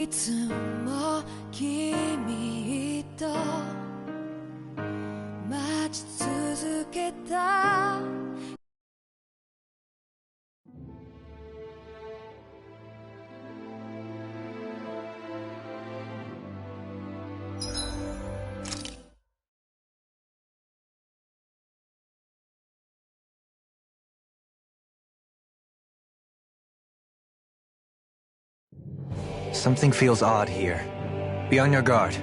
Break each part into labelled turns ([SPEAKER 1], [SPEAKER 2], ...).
[SPEAKER 1] いつも君と待ち続けた
[SPEAKER 2] Something feels odd here. Be on your guard.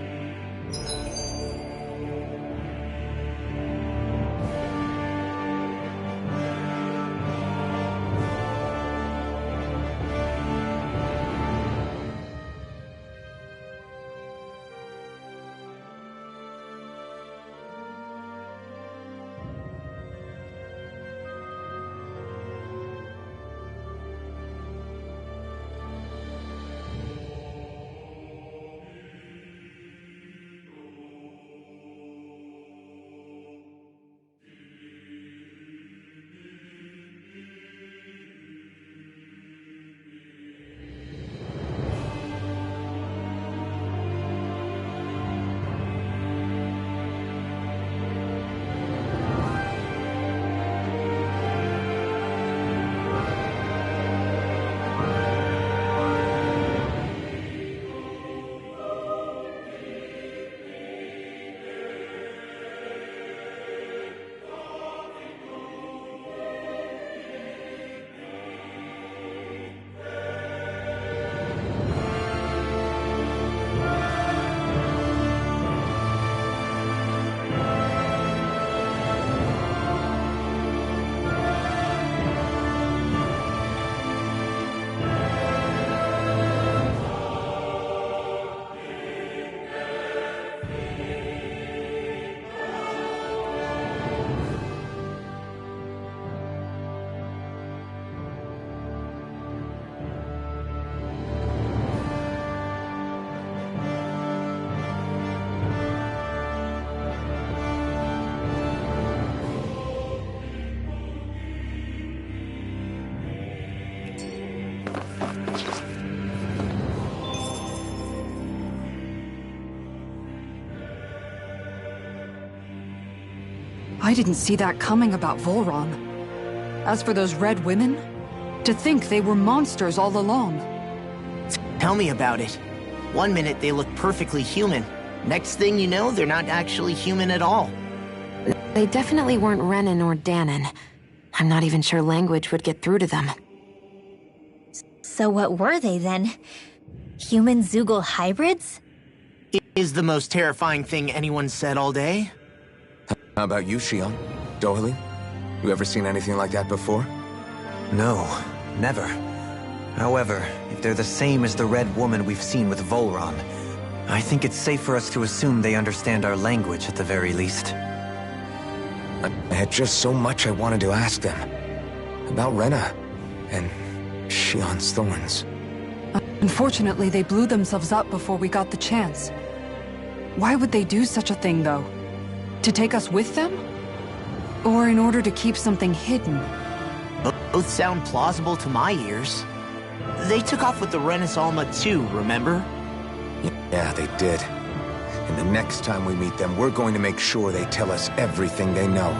[SPEAKER 3] I didn't see that coming about Volron. As for those red women, to think they were monsters all along.
[SPEAKER 4] Tell me about it. One minute they look perfectly human. Next thing you know, they're not actually human at all.
[SPEAKER 5] They definitely weren't Renan or Danon. I'm not even sure language would get through to them.
[SPEAKER 6] So what were they then? Human Zoogle hybrids?
[SPEAKER 4] It is the most terrifying thing anyone said all day.
[SPEAKER 7] How about you, Shion? Dohalim? You ever seen anything like that before?
[SPEAKER 2] No, never. However, if they're the same as the red woman we've seen with Volron, I think it's safe for us to assume they understand our language at the very least.
[SPEAKER 7] I had just so much I wanted to ask them. About Rena, and Shion's thorns.
[SPEAKER 3] Unfortunately, they blew themselves up before we got the chance. Why would they do such a thing, though? To take us with them? Or in order to keep something hidden?
[SPEAKER 4] Both sound plausible to my ears. They took off with the Renis Alma too, remember?
[SPEAKER 7] Yeah, they did. And the next time we meet them, we're going to make sure they tell us everything they know.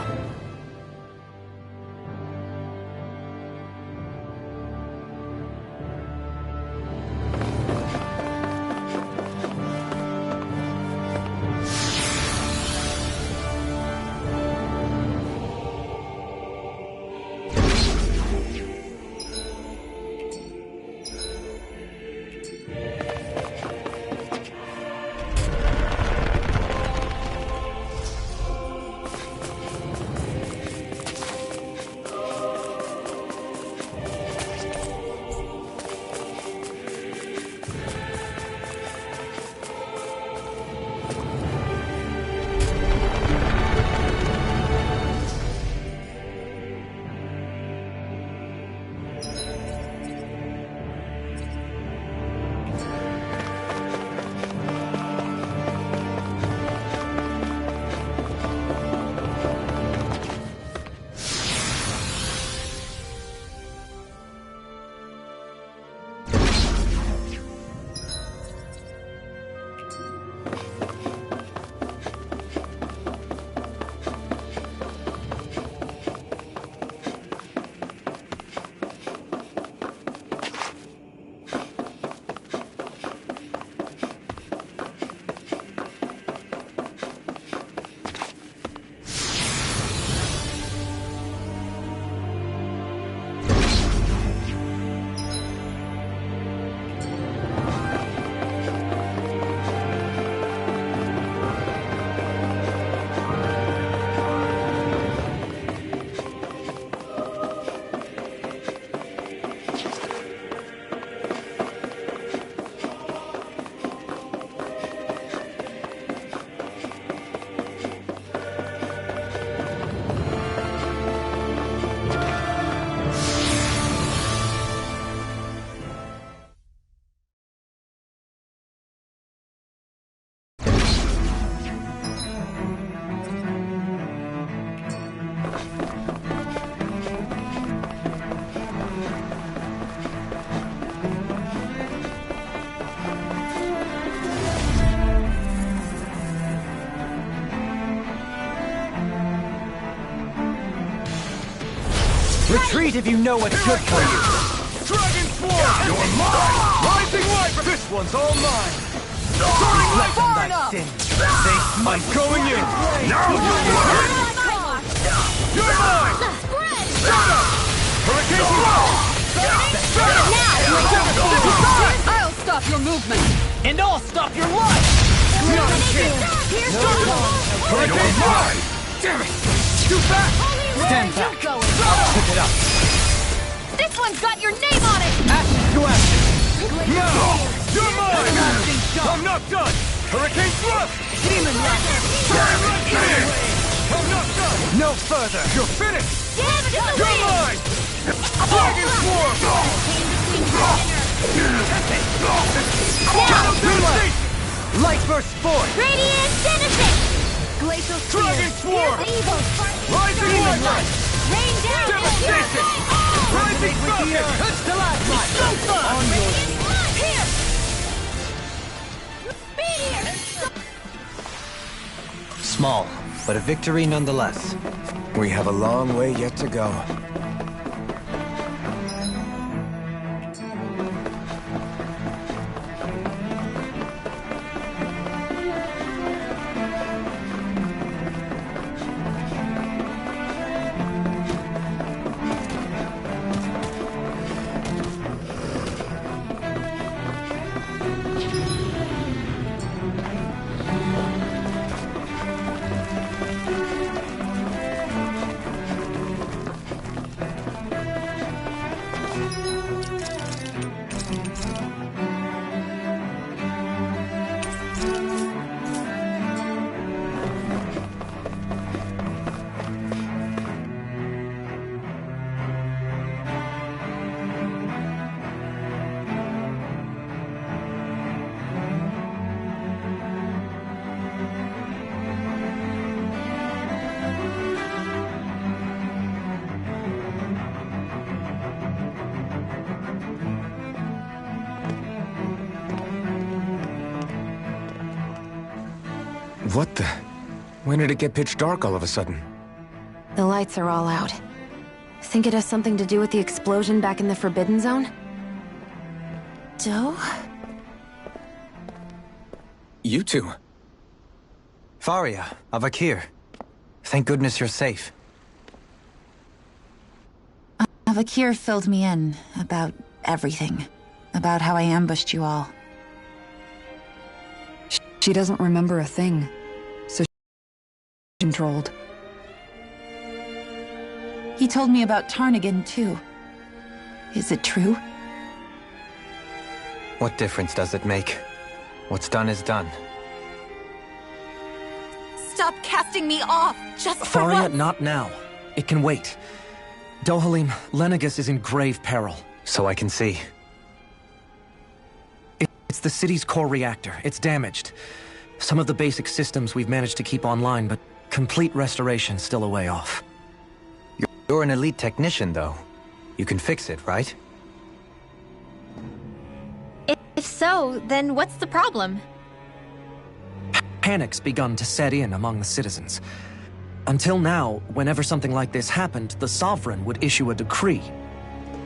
[SPEAKER 2] Retreat if you know what's good for you.
[SPEAKER 8] Dragon Form! You're mine! Rising light! This one's all mine! Soaring light!
[SPEAKER 2] Far enough!
[SPEAKER 8] I'm going in! Now you're mine! You're mine! Shut up! Hurricane Swirl!
[SPEAKER 3] I'll stop your movement!
[SPEAKER 2] And I'll stop your life!
[SPEAKER 8] Hurricane Swirl! Damn it! Too fast!
[SPEAKER 2] Stand back! Pick it up!
[SPEAKER 6] This one's got your name on it!
[SPEAKER 2] Ashes to ashes!
[SPEAKER 8] No! You're mine! I'm not done! Hurricane Thrust!
[SPEAKER 2] Demon Rush!
[SPEAKER 8] I'm not done!
[SPEAKER 2] No further!
[SPEAKER 8] You're finished!
[SPEAKER 6] Dance to the
[SPEAKER 8] You're
[SPEAKER 6] wind!
[SPEAKER 8] mine! Dragon Swarm!
[SPEAKER 2] Reload! Light burst forth!
[SPEAKER 6] Radiant Genesis! Glacial
[SPEAKER 8] Dragon Swarm! Rising Light!
[SPEAKER 6] Rain down!
[SPEAKER 8] Devastation! Rising Falcon!
[SPEAKER 2] Stalagmite!
[SPEAKER 8] On your
[SPEAKER 6] Here! Meteor!
[SPEAKER 2] Small, but a victory nonetheless.
[SPEAKER 7] We have a long way yet to go. What the? When did it get pitch dark all of a sudden?
[SPEAKER 5] The lights are all out. Think it has something to do with the explosion back in the Forbidden Zone? Doe?
[SPEAKER 7] You two.
[SPEAKER 2] Faria, Avakir. Thank goodness you're safe.
[SPEAKER 9] Avakir filled me in about everything. About how I ambushed you all.
[SPEAKER 3] She doesn't remember a thing, so she's controlled.
[SPEAKER 9] He told me about Tarnigan, too. Is it true?
[SPEAKER 2] What difference does it make? What's done is done.
[SPEAKER 9] Stop casting me off, just for
[SPEAKER 10] Faria,
[SPEAKER 9] once!
[SPEAKER 10] not now. It can wait. Dohalim, Lenegus is in grave peril.
[SPEAKER 2] So I can see.
[SPEAKER 10] It's the city's core reactor. It's damaged. Some of the basic systems we've managed to keep online, but complete restoration's still a way off.
[SPEAKER 2] You're an elite technician, though. You can fix it, right?
[SPEAKER 6] If so, then what's the problem?
[SPEAKER 10] Panic's begun to set in among the citizens. Until now, whenever something like this happened, the Sovereign would issue a decree.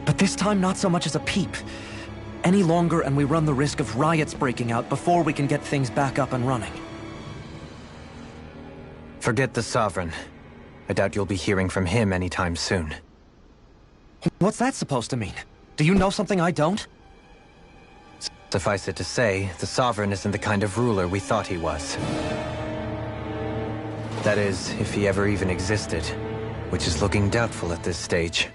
[SPEAKER 10] But this time, not so much as a peep. Any longer, and we run the risk of riots breaking out before we can get things back up and running.
[SPEAKER 2] Forget the Sovereign. I doubt you'll be hearing from him anytime soon.
[SPEAKER 10] What's that supposed to mean? Do you know something I don't?
[SPEAKER 2] Suffice it to say, the Sovereign isn't the kind of ruler we thought he was. That is, if he ever even existed, which is looking doubtful at this stage.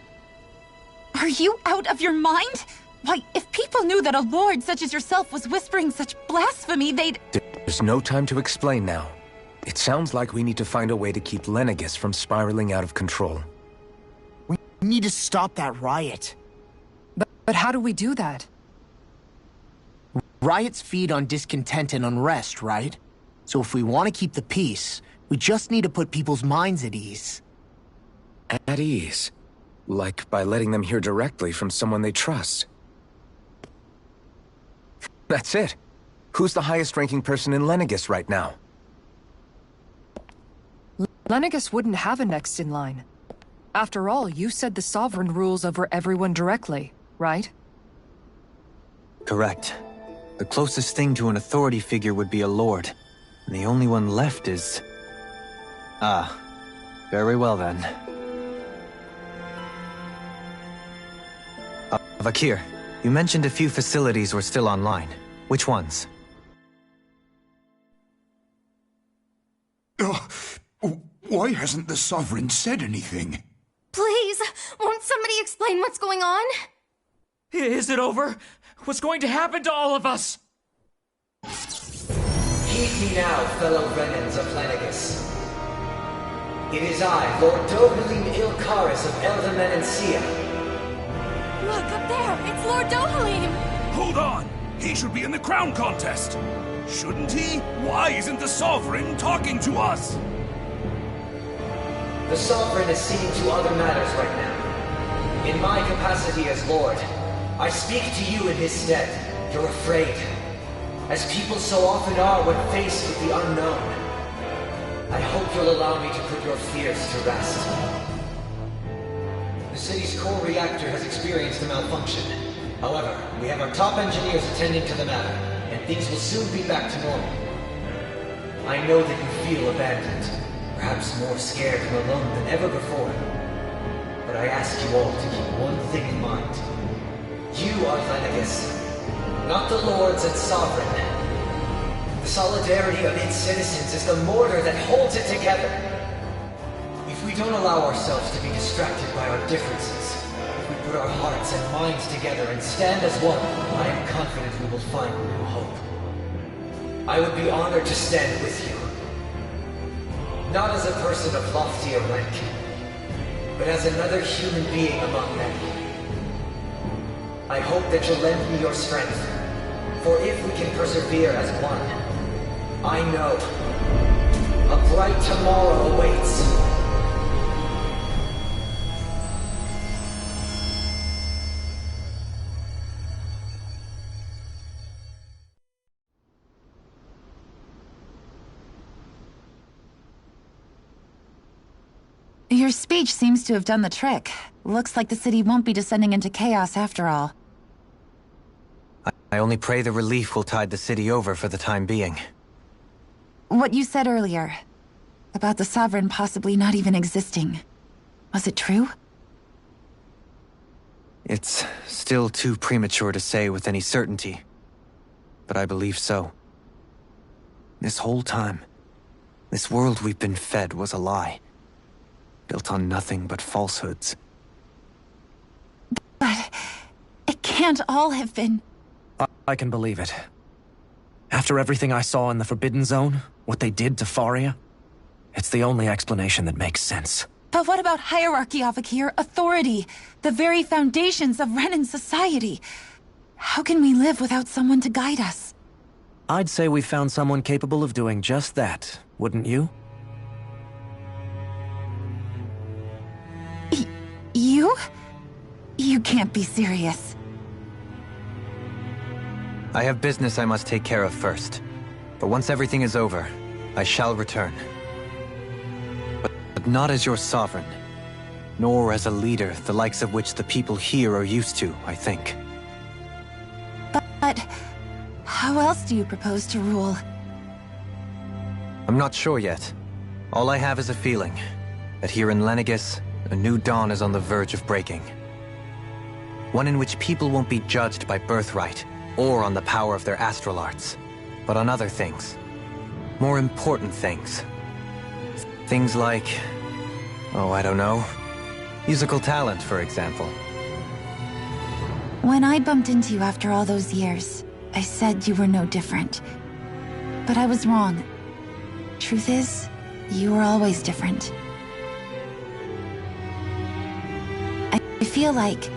[SPEAKER 9] Are you out of your mind? Why, if people knew that a lord such as yourself was whispering such blasphemy, they'd...
[SPEAKER 7] There's no time to explain now. It sounds like we need to find a way to keep Lenegus from spiraling out of control.
[SPEAKER 4] We need to stop that riot.
[SPEAKER 3] But how do we do that?
[SPEAKER 4] Riots feed on discontent and unrest, right? So if we want to keep the peace, we just need to put people's minds at ease.
[SPEAKER 7] At ease? Like by letting them hear directly from someone they trust. That's it. Who's the highest-ranking person in Lenegus right now?
[SPEAKER 3] Lenegus wouldn't have a next in line. After all, you said the Sovereign rules over everyone directly, right?
[SPEAKER 2] Correct. The closest thing to an authority figure would be a lord. And the only one left is... Ah. Very well then. Vakir, you mentioned a few facilities were still online. Which ones?
[SPEAKER 11] Why hasn't the Sovereign said anything?
[SPEAKER 5] Please, won't somebody explain what's going on?
[SPEAKER 8] Is it over? What's going to happen to all of us?
[SPEAKER 12] Heed me now, fellow Renans of Lenegus. It is I, Lord Dohalim Ilkaris of Eldaman and Sia.
[SPEAKER 6] Look, up there! It's Lord Dohalim!
[SPEAKER 8] Hold on! He should be in the crown contest! Shouldn't he? Why isn't the Sovereign talking to us?
[SPEAKER 12] The Sovereign is seeing to other matters right now. In my capacity as Lord, I speak to you in his stead. You're afraid. As people so often are when faced with the unknown. I hope you'll allow me to put your fears to rest. The city's core reactor has experienced a malfunction. However, we have our top engineers attending to the matter, and things will soon be back to normal. I know that you feel abandoned, perhaps more scared and alone than ever before. But I ask you all to keep one thing in mind. You are Lenegus, not the Lords and Sovereign. The solidarity of its citizens is the mortar that holds it together. If we don't allow ourselves to be distracted by our differences, if we put our hearts and minds together and stand as one, I am confident we will find new hope. I would be honored to stand with you. Not as a person of loftier rank, but as another human being among many. I hope that you'll lend me your strength, for if we can persevere as one, I know a bright tomorrow awaits.
[SPEAKER 9] Your speech seems to have done the trick. Looks like the city won't be descending into chaos after all.
[SPEAKER 2] I only pray the relief will tide the city over for the time being.
[SPEAKER 9] What you said earlier, about the Sovereign possibly not even existing, was it true?
[SPEAKER 2] It's still too premature to say with any certainty, but I believe so. This whole time, this world we've been fed was a lie, built on nothing but falsehoods.
[SPEAKER 9] But it can't all have been...
[SPEAKER 10] I can believe it. After everything I saw in the Forbidden Zone, what they did to Faria, it's the only explanation that makes sense.
[SPEAKER 9] But what about hierarchy, Avakir? Authority? The very foundations of Renan society? How can we live without someone to guide us?
[SPEAKER 10] I'd say we found someone capable of doing just that, wouldn't you?
[SPEAKER 9] You? You can't be serious.
[SPEAKER 2] I have business I must take care of first. But once everything is over, I shall return. But not as your sovereign, nor as a leader the likes of which the people here are used to, I think.
[SPEAKER 9] But how else do you propose to rule?
[SPEAKER 2] I'm not sure yet. All I have is a feeling that here in Lenegus, a new dawn is on the verge of breaking. One in which people won't be judged by birthright, or on the power of their astral arts, but on other things. More important things. Things like... oh, I don't know. Musical talent, for example.
[SPEAKER 9] When I bumped into you after all those years, I said you were no different. But I was wrong. Truth is, you were always different. I feel like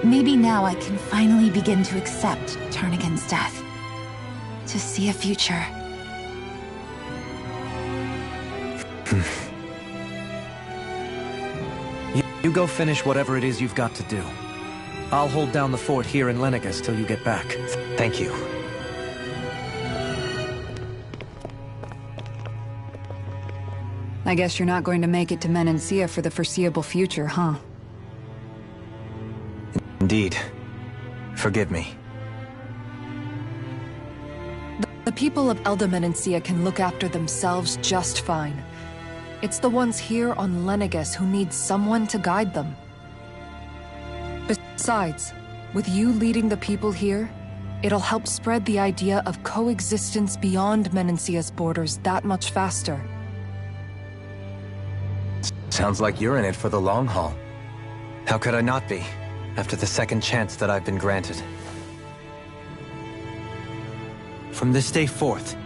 [SPEAKER 9] maybe now I can finally begin to accept Tarnigan's death. To see a future.
[SPEAKER 10] You go finish whatever it is you've got to do. I'll hold down the fort here in Lenegus till you get back.
[SPEAKER 2] Thank you.
[SPEAKER 3] I guess you're not going to make it to Menancia for the foreseeable future, huh?
[SPEAKER 2] Indeed. Forgive me.
[SPEAKER 1] The people of Elda Menancia can look after themselves just fine. It's the ones here on Lenegus who need someone to guide them. Besides, with you leading the people here, it'll help spread the idea of coexistence beyond Menancia's borders that much faster.
[SPEAKER 7] Sounds like you're in it for the long haul.
[SPEAKER 2] How could I not be, after the second chance that I've been granted? From this day forth,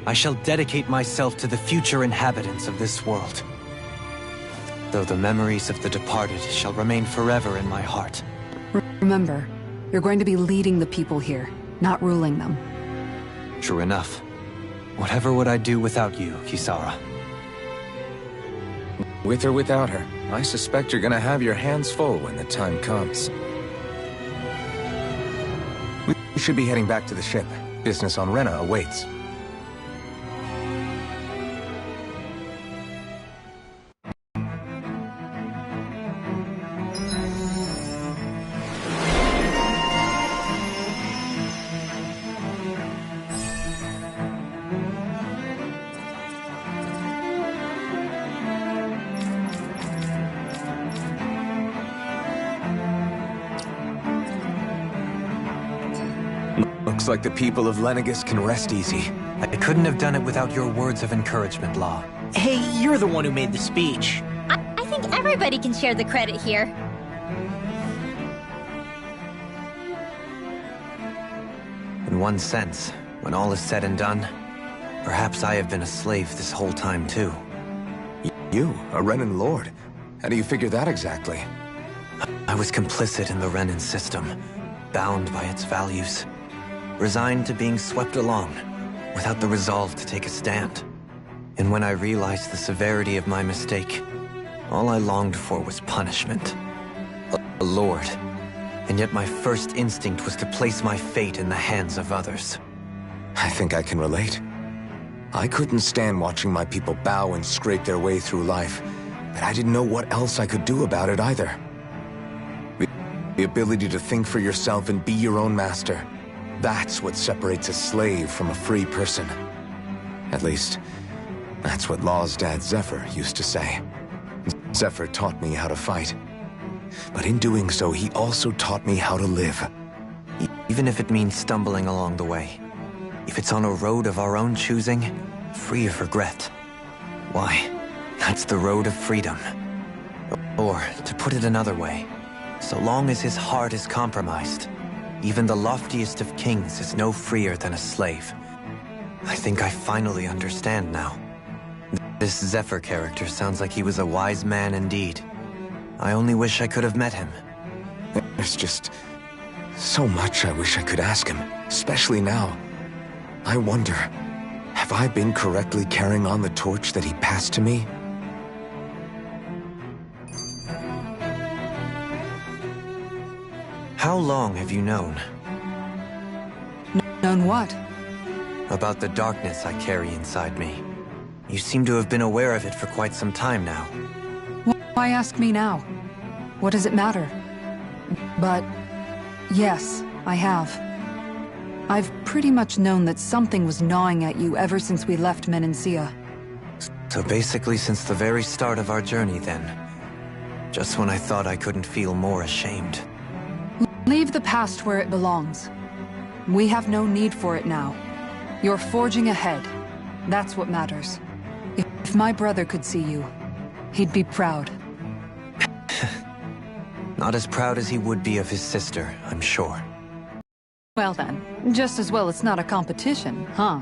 [SPEAKER 2] I shall dedicate myself to the future inhabitants of this world. Though the memories of the departed shall remain forever in my heart.
[SPEAKER 3] Remember, you're going to be leading the people here, not ruling them.
[SPEAKER 2] True enough. Whatever would I do without you, Kisara?
[SPEAKER 7] With or without her, I suspect you're gonna have your hands full when the time comes. We should be heading back to the ship. Business on Rena awaits. Looks like the people of Lenegus can rest easy.
[SPEAKER 2] I couldn't have done it without your words of encouragement, Law.
[SPEAKER 4] Hey, you're the one who made the speech.
[SPEAKER 6] I think everybody can share the credit here.
[SPEAKER 2] In one sense, when all is said and done, perhaps I have been a slave this whole time too.
[SPEAKER 7] You, a Renan lord? How do you figure that exactly?
[SPEAKER 2] I was complicit in the Renan system, bound by its values. Resigned to being swept along, without the resolve to take a stand. And when I realized the severity of my mistake, all I longed for was punishment. A lord. And yet my first instinct was to place my fate in the hands of others.
[SPEAKER 7] I think I can relate. I couldn't stand watching my people bow and scrape their way through life, but I didn't know what else I could do about it either. The ability to think for yourself and be your own master. That's what separates a slave from a free person. At least, that's what Law's dad Zephyr used to say. Zephyr taught me how to fight. But in doing so, he also taught me how to live.
[SPEAKER 2] Even if it means stumbling along the way. If it's on a road of our own choosing, free of regret. Why, that's the road of freedom. Or, to put it another way, so long as his heart is compromised, even the loftiest of kings is no freer than a slave. I think I finally understand now. This Zephyr character sounds like he was a wise man indeed. I only wish I could have met him.
[SPEAKER 7] There's just so much I wish I could ask him, especially now. I wonder, have I been correctly carrying on the torch that he passed to me?
[SPEAKER 2] How long have you known?
[SPEAKER 3] Known what?
[SPEAKER 2] About the darkness I carry inside me. You seem to have been aware of it for quite some time now.
[SPEAKER 3] Why ask me now? What does it matter? But, yes, I have. I've pretty much known that something was gnawing at you ever since we left Menancia.
[SPEAKER 2] So basically since the very start of our journey then. Just when I thought I couldn't feel more ashamed.
[SPEAKER 3] Leave the past where it belongs. We have no need for it now. You're forging ahead. That's what matters. If my brother could see you, he'd be proud.
[SPEAKER 2] Not as proud as he would be of his sister, I'm sure.
[SPEAKER 3] Well then, just as well it's not a competition, huh?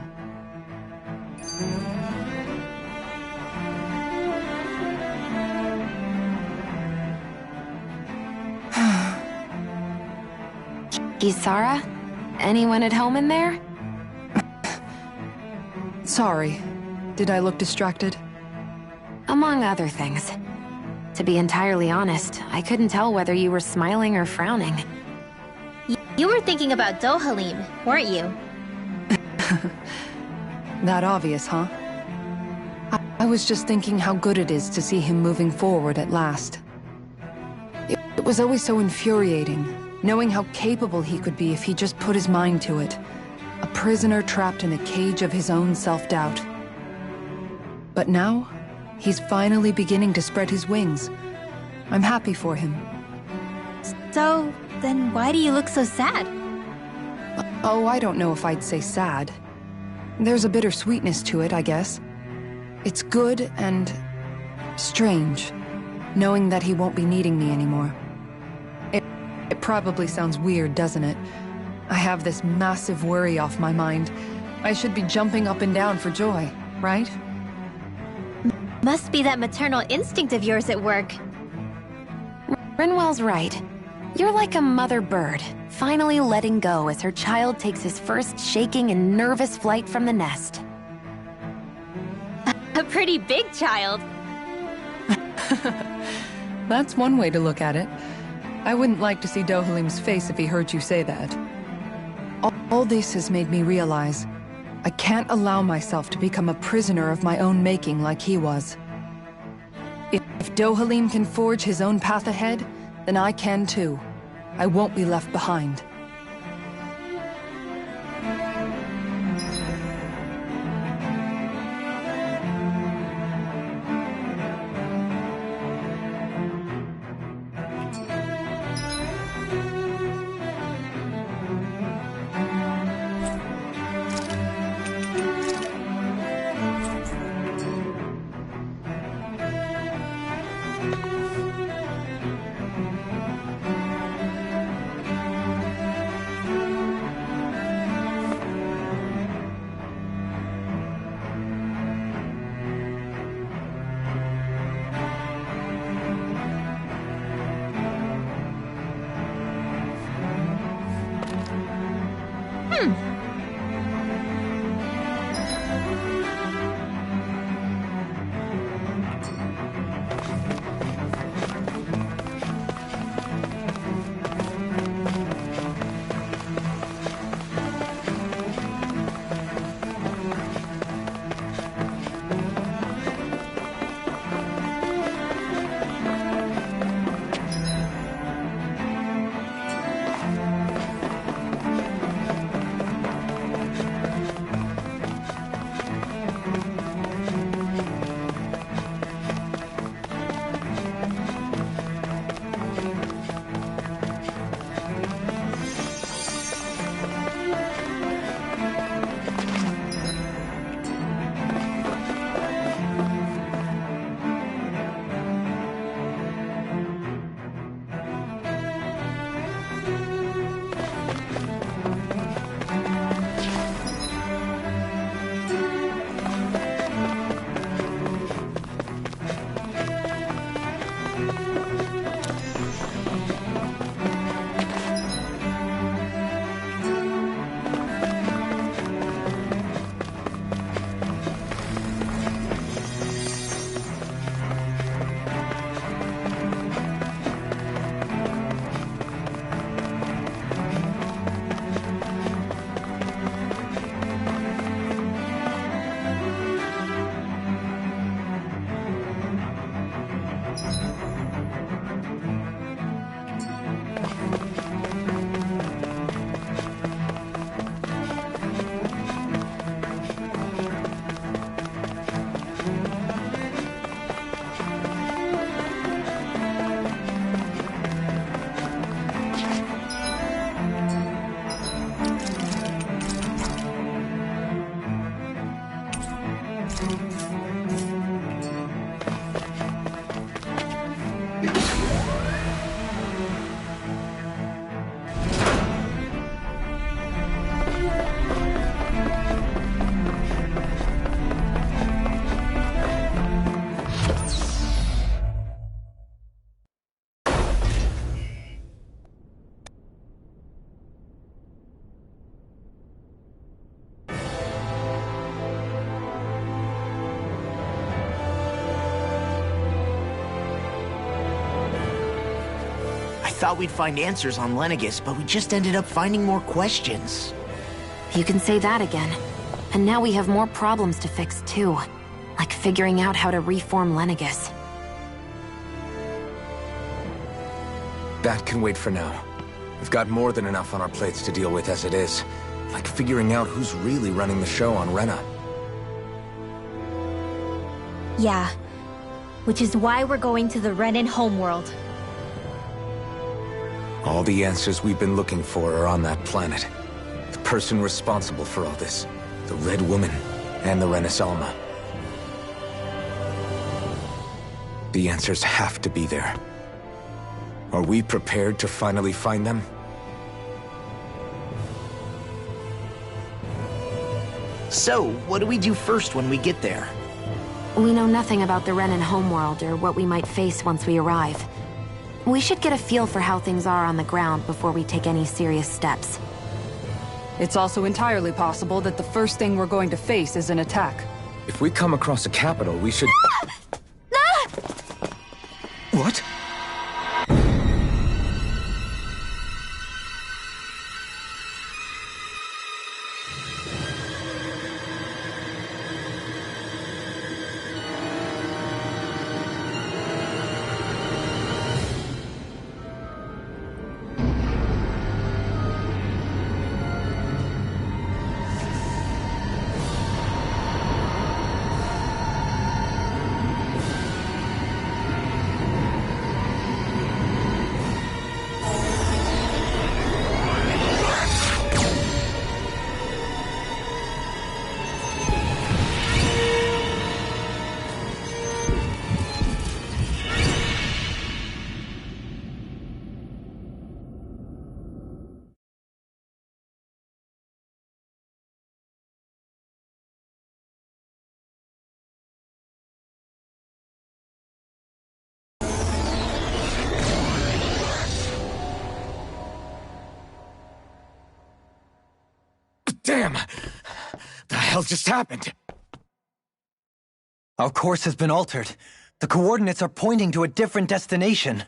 [SPEAKER 5] Kisara? Anyone at home in there?
[SPEAKER 3] Sorry. Did I look distracted?
[SPEAKER 5] Among other things. To be entirely honest, I couldn't tell whether you were smiling or frowning.
[SPEAKER 6] You were thinking about Dohalim, weren't you?
[SPEAKER 3] That obvious, huh? I
[SPEAKER 1] was just thinking how good it is to see him moving forward at last. It was always so infuriating, knowing how capable he could be if he just put his mind to it. A prisoner trapped in a cage of his own self-doubt. But now, he's finally beginning to spread his wings. I'm happy for him.
[SPEAKER 6] So, then why do you look so sad?
[SPEAKER 1] Oh, I don't know if I'd say sad. There's a bittersweetness to it, I guess. It's good and strange, knowing that he won't be needing me anymore. It probably sounds weird, doesn't it? I have this massive worry off my mind. I should be jumping up and down for joy, right?
[SPEAKER 6] Must be that maternal instinct of yours at work.
[SPEAKER 5] Rinwell's right. You're like a mother bird, finally letting go as her child takes his first shaking and nervous flight from the nest.
[SPEAKER 6] A pretty big child.
[SPEAKER 1] That's one way to look at it. I wouldn't like to see Dohalim's face if he heard you say that. All this has made me realize I can't allow myself to become a prisoner of my own making like he was. If Dohalim can forge his own path ahead, then I can too. I won't be left behind.
[SPEAKER 4] Thought we'd find answers on Lenegis, but we just ended up finding more questions.
[SPEAKER 5] You can say that again. And now we have more problems to fix, too. Like figuring out how to reform Lenegus.
[SPEAKER 7] That can wait for now. We've got more than enough on our plates to deal with as it is. Like figuring out who's really running the show on Rena.
[SPEAKER 6] Yeah. Which is why we're going to the Renan homeworld.
[SPEAKER 7] All the answers we've been looking for are on that planet. The person responsible for all this. The Red Woman and the Renaissance. The answers have to be there. Are we prepared to finally find them?
[SPEAKER 4] So, what do we do first when we get there?
[SPEAKER 5] We know nothing about the Renan homeworld or what we might face once we arrive. We should get a feel for how things are on the ground before we take any serious steps.
[SPEAKER 3] It's also entirely possible that the first thing we're going to face is an attack.
[SPEAKER 7] If we come across a capital, we should... What? Damn! The hell just happened?
[SPEAKER 2] Our course has been altered. The coordinates are pointing to a different destination.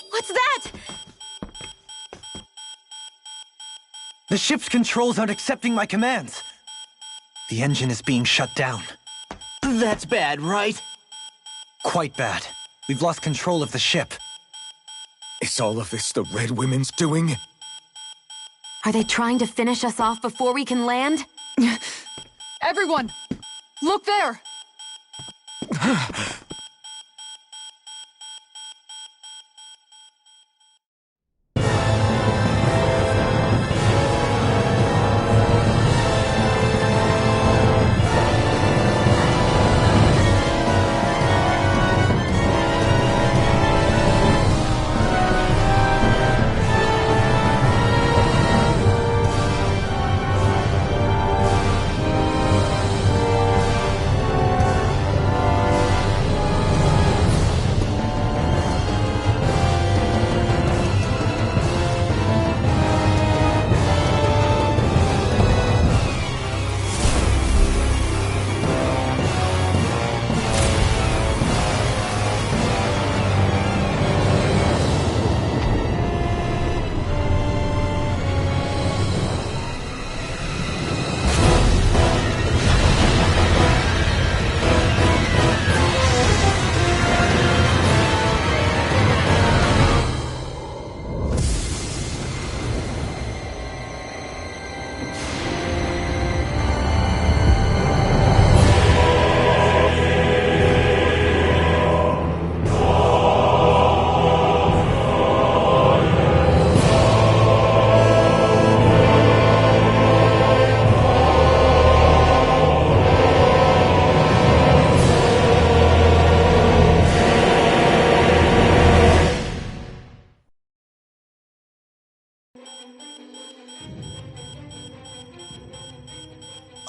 [SPEAKER 5] What's that?
[SPEAKER 2] The ship's controls aren't accepting my commands. The engine is being shut down.
[SPEAKER 4] That's bad, right?
[SPEAKER 2] Quite bad. We've lost control of the ship.
[SPEAKER 7] Is all of this the Red Women's doing?
[SPEAKER 5] Are they trying to finish us off before we can land?
[SPEAKER 3] Everyone! Look there!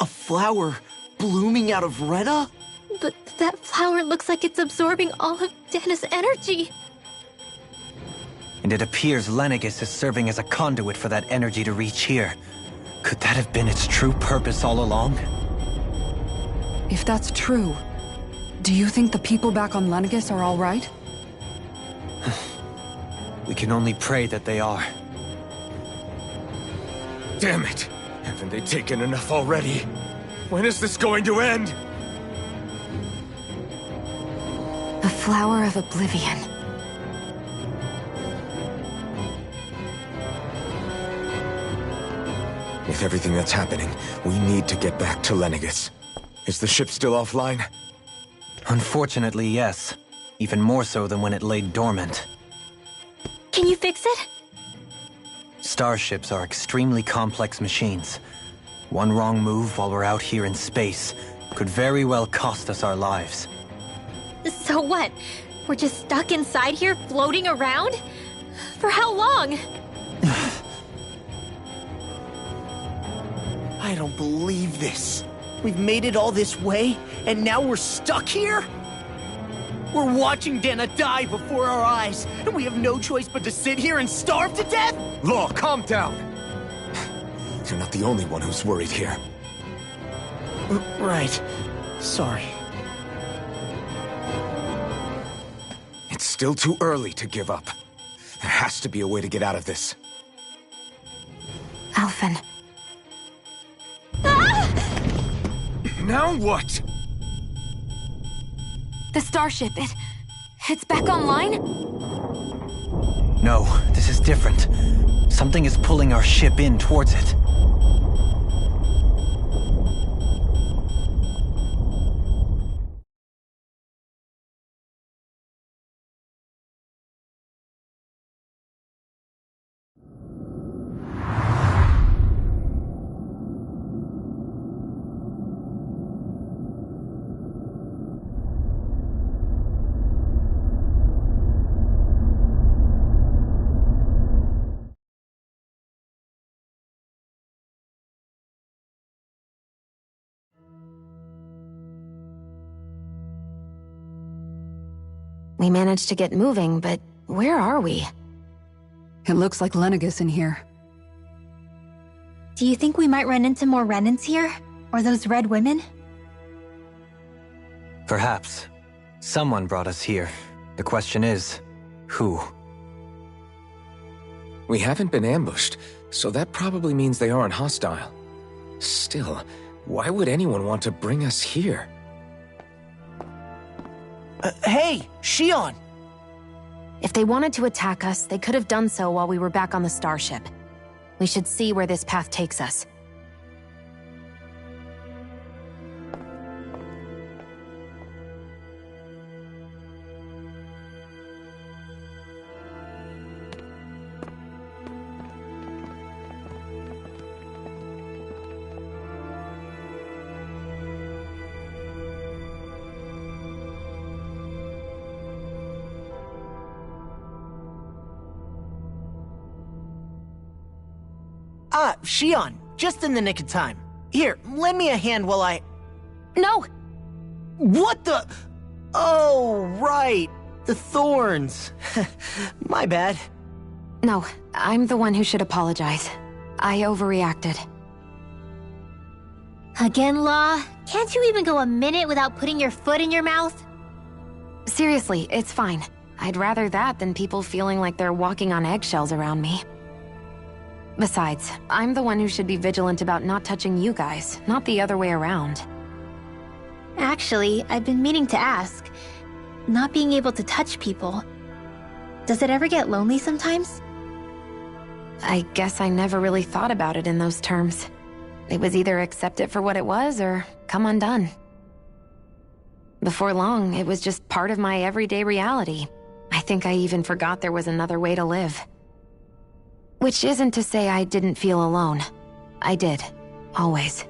[SPEAKER 4] A flower blooming out of Rena?
[SPEAKER 6] But that flower looks like it's absorbing all of Dana's energy.
[SPEAKER 2] And it appears Lenegus is serving as a conduit for that energy to reach here. Could that have been its true purpose all along?
[SPEAKER 3] If that's true, do you think the people back on Lenegus are all right?
[SPEAKER 2] We can only pray that they are.
[SPEAKER 7] Damn it! Haven't they taken enough already? When is this going to end?
[SPEAKER 5] Flower of Oblivion.
[SPEAKER 7] With everything that's happening, we need to get back to Lenegis. Is the ship still offline?
[SPEAKER 2] Unfortunately, yes. Even more so than when it lay dormant.
[SPEAKER 6] Can you fix it?
[SPEAKER 2] Starships are extremely complex machines. One wrong move while we're out here in space could very well cost us our lives.
[SPEAKER 6] So what? We're just stuck inside here, floating around? For how long?
[SPEAKER 4] I don't believe this. We've made it all this way, and now we're stuck here? We're watching Dana die before our eyes, and we have no choice but to sit here and starve to death?
[SPEAKER 7] Law, calm down! You're not the only one who's worried here.
[SPEAKER 4] Right. Sorry.
[SPEAKER 7] It's still too early to give up. There has to be a way to get out of this.
[SPEAKER 5] Alphen.
[SPEAKER 7] Now what?
[SPEAKER 5] The starship, it's back online?
[SPEAKER 2] No, this is different. Something is pulling our ship in towards it.
[SPEAKER 5] We managed to get moving, but where are we?
[SPEAKER 3] It looks like Lenegis in here.
[SPEAKER 6] Do you think we might run into more Renans here? Or those red women?
[SPEAKER 2] Perhaps. Someone brought us here. The question is, who?
[SPEAKER 7] We haven't been ambushed, so that probably means they aren't hostile. Still, why would anyone want to bring us here?
[SPEAKER 4] Hey, Shion!
[SPEAKER 5] If they wanted to attack us, they could have done so while we were back on the starship. We should see where this path takes us.
[SPEAKER 4] Ah, Shion, just in the nick of time. Here, lend me a hand while I...
[SPEAKER 5] No!
[SPEAKER 4] What the... Oh, right. The thorns. My bad.
[SPEAKER 5] No, I'm the one who should apologize. I overreacted.
[SPEAKER 6] Again, Law? Can't you even go a minute without putting your foot in your mouth?
[SPEAKER 5] Seriously, it's fine. I'd rather that than people feeling like they're walking on eggshells around me. Besides, I'm the one who should be vigilant about not touching you guys, not the other way around.
[SPEAKER 6] Actually, I've been meaning to ask. Not being able to touch people, does it ever get lonely sometimes?
[SPEAKER 5] I guess I never really thought about it in those terms. It was either accept it for what it was or come undone. Before long, it was just part of my everyday reality. I think I even forgot there was another way to live. Which isn't to say I didn't feel alone. I did. Always.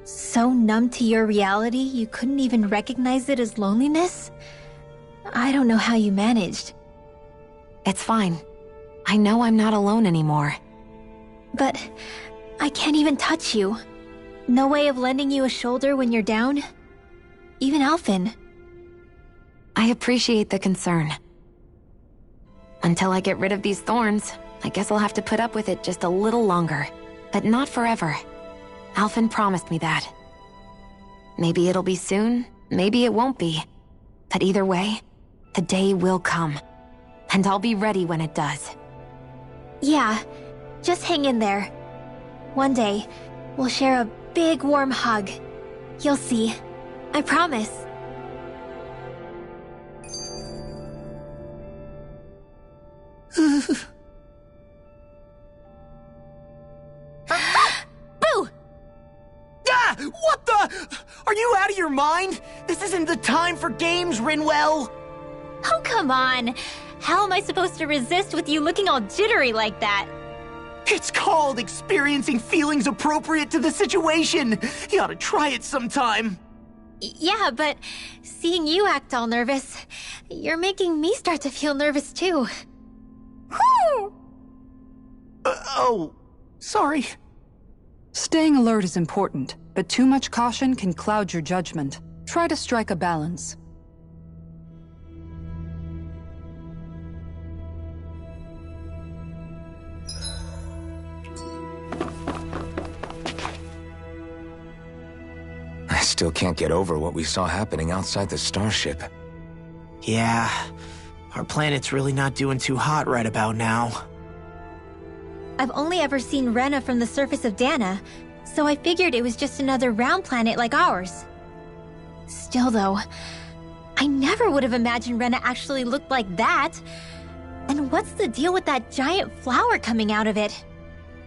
[SPEAKER 6] So numb to your reality, you couldn't even recognize it as loneliness? I don't know how you managed.
[SPEAKER 5] It's fine. I know I'm not alone anymore.
[SPEAKER 6] But I can't even touch you. No way of lending you a shoulder when you're down? Even Alphen.
[SPEAKER 5] I appreciate the concern. Until I get rid of these thorns, I guess I'll have to put up with it just a little longer. But not forever. Alphen promised me that. Maybe it'll be soon, maybe it won't be. But either way, the day will come. And I'll be ready when it does.
[SPEAKER 6] Yeah, just hang in there. One day, we'll share a big warm hug. You'll see. I promise.
[SPEAKER 4] What the? Are you out of your mind? This isn't the time for games, Rinwell!
[SPEAKER 6] Oh, come on. How am I supposed to resist with you looking all jittery like that?
[SPEAKER 4] It's called experiencing feelings appropriate to the situation. You ought to try it sometime.
[SPEAKER 6] Yeah, but seeing you act all nervous, you're making me start to feel nervous too.
[SPEAKER 4] Oh, sorry.
[SPEAKER 3] Staying alert is important, but too much caution can cloud your judgment. Try to strike a balance.
[SPEAKER 7] I still can't get over what we saw happening outside the starship.
[SPEAKER 4] Yeah, our planet's really not doing too hot right about now.
[SPEAKER 6] I've only ever seen Rena from the surface of Dana, so I figured it was just another round planet like ours. Still though, I never would have imagined Rena actually looked like that. And what's the deal with that giant flower coming out of it?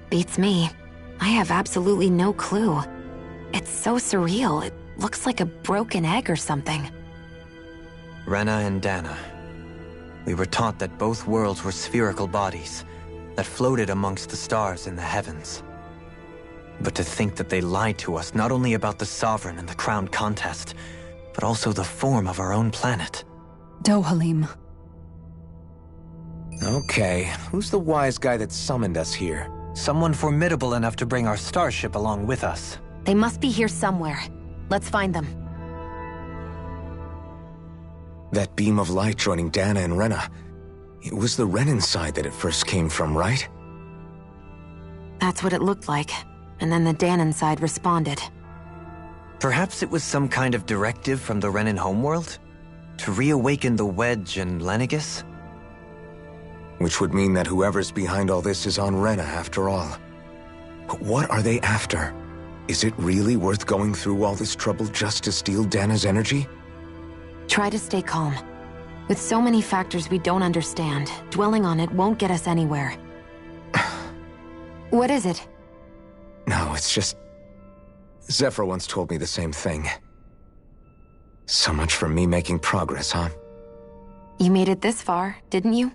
[SPEAKER 5] Beats me. I have absolutely no clue. It's so surreal. It looks like a broken egg or something.
[SPEAKER 2] Rena and Dana. We were taught that both worlds were spherical bodies that floated amongst the stars in the heavens. But to think that they lied to us not only about the Sovereign and the Crown contest, but also the form of our own planet.
[SPEAKER 3] Dohalim.
[SPEAKER 7] Okay, who's the wise guy that summoned us here?
[SPEAKER 2] Someone formidable enough to bring our starship along with us.
[SPEAKER 5] They must be here somewhere. Let's find them.
[SPEAKER 7] That beam of light joining Dana and Rena. It was the Renan side that it first came from, right?
[SPEAKER 5] That's what it looked like. And then the Danon side responded.
[SPEAKER 2] Perhaps it was some kind of directive from the Renan homeworld? To reawaken the Wedge and Lenegis?
[SPEAKER 7] Which would mean that whoever's behind all this is on Rena after all. But what are they after? Is it really worth going through all this trouble just to steal Dana's energy?
[SPEAKER 5] Try to stay calm. With so many factors we don't understand, dwelling on it won't get us anywhere. What is it?
[SPEAKER 7] No, it's just... Zephyr once told me the same thing. So much for me making progress, huh?
[SPEAKER 5] You made it this far, didn't you?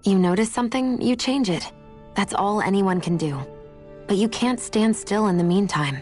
[SPEAKER 5] You notice something, you change it. That's all anyone can do. But you can't stand still in the meantime.